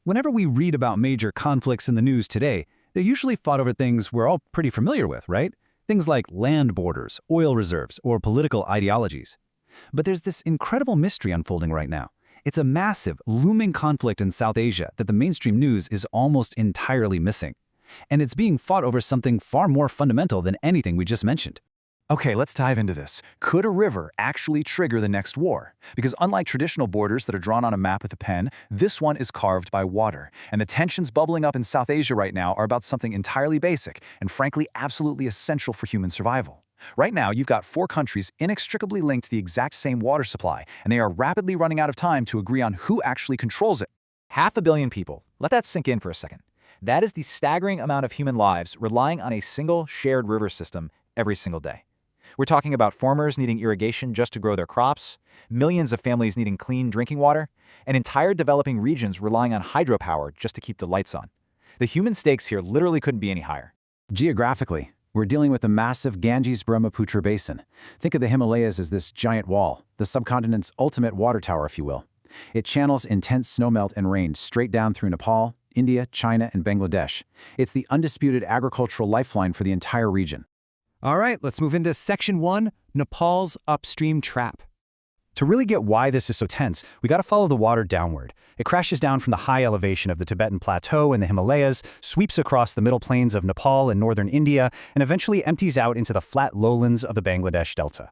Whenever we read about major conflicts in the news today, they're usually fought over things we're all pretty familiar with, right? Things like land borders, oil reserves, or political ideologies. But there's this incredible mystery unfolding right now. It's a massive, looming conflict in South Asia that the mainstream news is almost entirely missing. And it's being fought over something far more fundamental than anything we just mentioned. Okay, let's dive into this. Could a river actually trigger the next war? Because unlike traditional borders that are drawn on a map with a pen, this one is carved by water. And the tensions bubbling up in South Asia right now are about something entirely basic and frankly absolutely essential for human survival. Right now, you've got 4 countries inextricably linked to the exact same water supply, and they are rapidly running out of time to agree on who actually controls it. 500 million people. Let that sink in for a second. That is the staggering amount of human lives relying on a single shared river system every single day. We're talking about farmers needing irrigation just to grow their crops, millions of families needing clean drinking water, and entire developing regions relying on hydropower just to keep the lights on. The human stakes here literally couldn't be any higher. Geographically, we're dealing with the massive Ganges-Brahmaputra basin. Think of the Himalayas as this giant wall, the subcontinent's ultimate water tower, if you will. It channels intense snowmelt and rain straight down through Nepal, India, China, and Bangladesh. It's the undisputed agricultural lifeline for the entire region. All right, let's move into Section 1, Nepal's upstream trap. To really get why this is so tense, we got to follow the water downward. It crashes down from the high elevation of the Tibetan Plateau and the Himalayas, sweeps across the middle plains of Nepal and northern India, and eventually empties out into the flat lowlands of the Bangladesh Delta.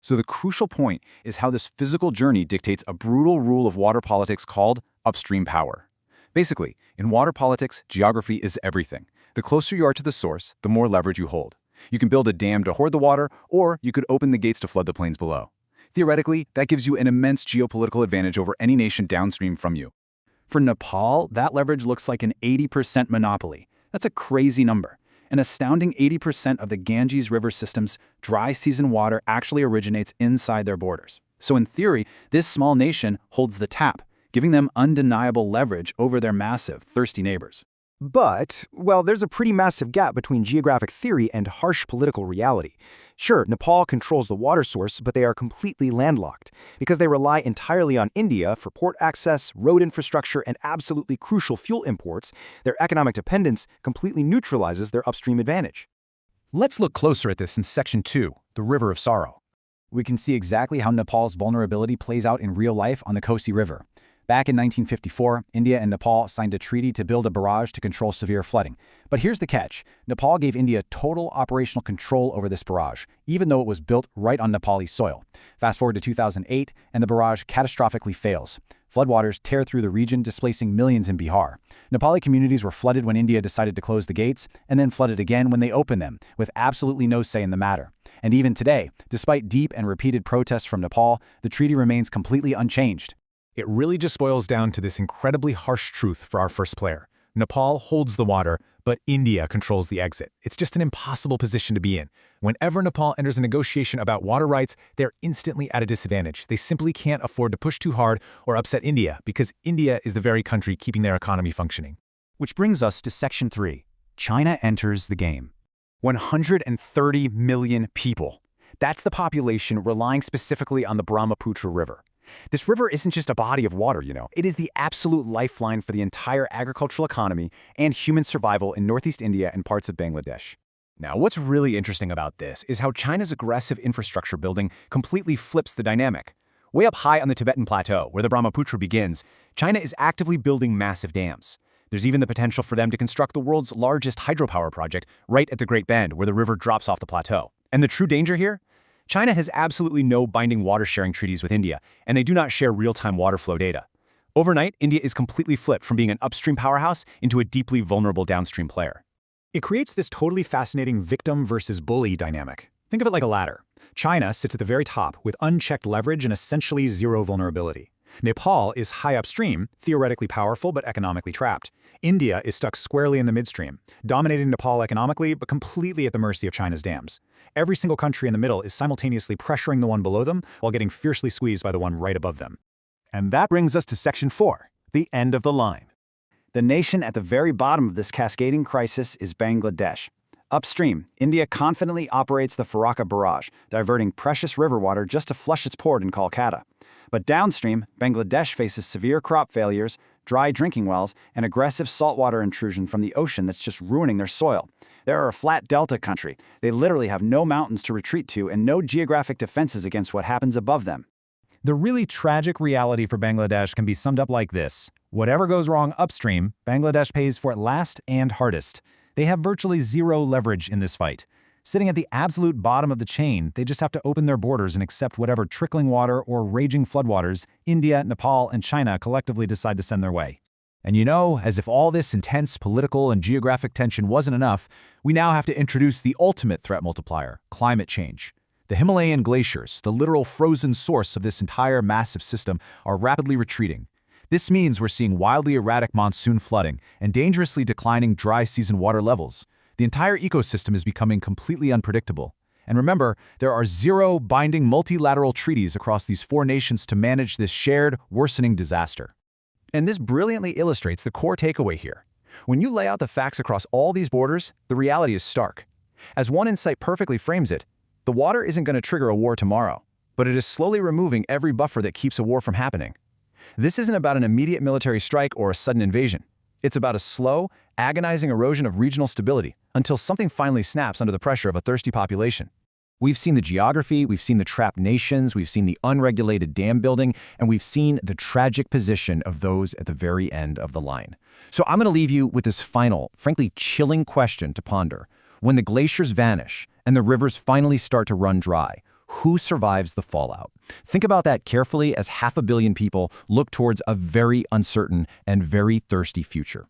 So the crucial point is how this physical journey dictates a brutal rule of water politics called upstream power. Basically, in water politics, geography is everything. The closer you are to the source, the more leverage you hold. You can build a dam to hoard the water, or you could open the gates to flood the plains below. Theoretically, that gives you an immense geopolitical advantage over any nation downstream from you. For Nepal, that leverage looks like an 80% monopoly. That's a crazy number. An astounding 80% of the Ganges River system's dry season water actually originates inside their borders. So in theory, this small nation holds the tap, giving them undeniable leverage over their massive, thirsty neighbors. But, well, there's a pretty massive gap between geographic theory and harsh political reality. Sure, Nepal controls the water source, but they are completely landlocked. Because they rely entirely on India for port access, road infrastructure, and absolutely crucial fuel imports, their economic dependence completely neutralizes their upstream advantage. Let's look closer at this in Section 2, the River of Sorrow. We can see exactly how Nepal's vulnerability plays out in real life on the Kosi River. Back in 1954, India and Nepal signed a treaty to build a barrage to control severe flooding. But here's the catch. Nepal gave India total operational control over this barrage, even though it was built right on Nepali soil. Fast forward to 2008, and the barrage catastrophically fails. Floodwaters tear through the region, displacing millions in Bihar. Nepali communities were flooded when India decided to close the gates, and then flooded again when they opened them, with absolutely no say in the matter. And even today, despite deep and repeated protests from Nepal, the treaty remains completely unchanged. It really just boils down to this incredibly harsh truth for our first player. Nepal holds the water, but India controls the exit. It's just an impossible position to be in. Whenever Nepal enters a negotiation about water rights, they're instantly at a disadvantage. They simply can't afford to push too hard or upset India, because India is the very country keeping their economy functioning. Which brings us to Section 3. China enters the game. 130 million people. That's the population relying specifically on the Brahmaputra River. This river isn't just a body of water, It is the absolute lifeline for the entire agricultural economy and human survival in northeast India and parts of Bangladesh. Now, what's really interesting about this is how China's aggressive infrastructure building completely flips the dynamic. Way up high on the Tibetan Plateau, where the Brahmaputra begins, China is actively building massive dams. There's even the potential for them to construct the world's largest hydropower project right at the Great Bend, where the river drops off the plateau. And the true danger here? China has absolutely no binding water-sharing treaties with India, and they do not share real-time water flow data. Overnight, India is completely flipped from being an upstream powerhouse into a deeply vulnerable downstream player. It creates this totally fascinating victim versus bully dynamic. Think of it like a ladder. China sits at the very top with unchecked leverage and essentially zero vulnerability. Nepal is high upstream, theoretically powerful but economically trapped. India is stuck squarely in the midstream, dominating Nepal economically but completely at the mercy of China's dams. Every single country in the middle is simultaneously pressuring the one below them while getting fiercely squeezed by the one right above them. And that brings us to Section 4, the end of the line. The nation at the very bottom of this cascading crisis is Bangladesh. Upstream, India confidently operates the Farakka barrage, diverting precious river water just to flush its port in Kolkata. But downstream, Bangladesh faces severe crop failures, dry drinking wells, and aggressive saltwater intrusion from the ocean that's just ruining their soil. They're a flat delta country. They literally have no mountains to retreat to and no geographic defenses against what happens above them. The really tragic reality for Bangladesh can be summed up like this. Whatever goes wrong upstream, Bangladesh pays for it last and hardest. They have virtually zero leverage in this fight. Sitting at the absolute bottom of the chain, they just have to open their borders and accept whatever trickling water or raging floodwaters India, Nepal, and China collectively decide to send their way. And you know, as if all this intense political and geographic tension wasn't enough, we now have to introduce the ultimate threat multiplier, climate change. The Himalayan glaciers, the literal frozen source of this entire massive system, are rapidly retreating. This means we're seeing wildly erratic monsoon flooding and dangerously declining dry season water levels. The entire ecosystem is becoming completely unpredictable. And remember, there are 0 binding multilateral treaties across these 4 nations to manage this shared, worsening disaster. And this brilliantly illustrates the core takeaway here. When you lay out the facts across all these borders, the reality is stark. As one insight perfectly frames it, the water isn't going to trigger a war tomorrow, but it is slowly removing every buffer that keeps a war from happening. This isn't about an immediate military strike or a sudden invasion. It's about a slow, agonizing erosion of regional stability until something finally snaps under the pressure of a thirsty population. We've seen the geography, we've seen the trapped nations, we've seen the unregulated dam building, and we've seen the tragic position of those at the very end of the line. So I'm going to leave you with this final, frankly chilling question to ponder. When the glaciers vanish and the rivers finally start to run dry, who survives the fallout? Think about that carefully as 500 million people look towards a very uncertain and very thirsty future.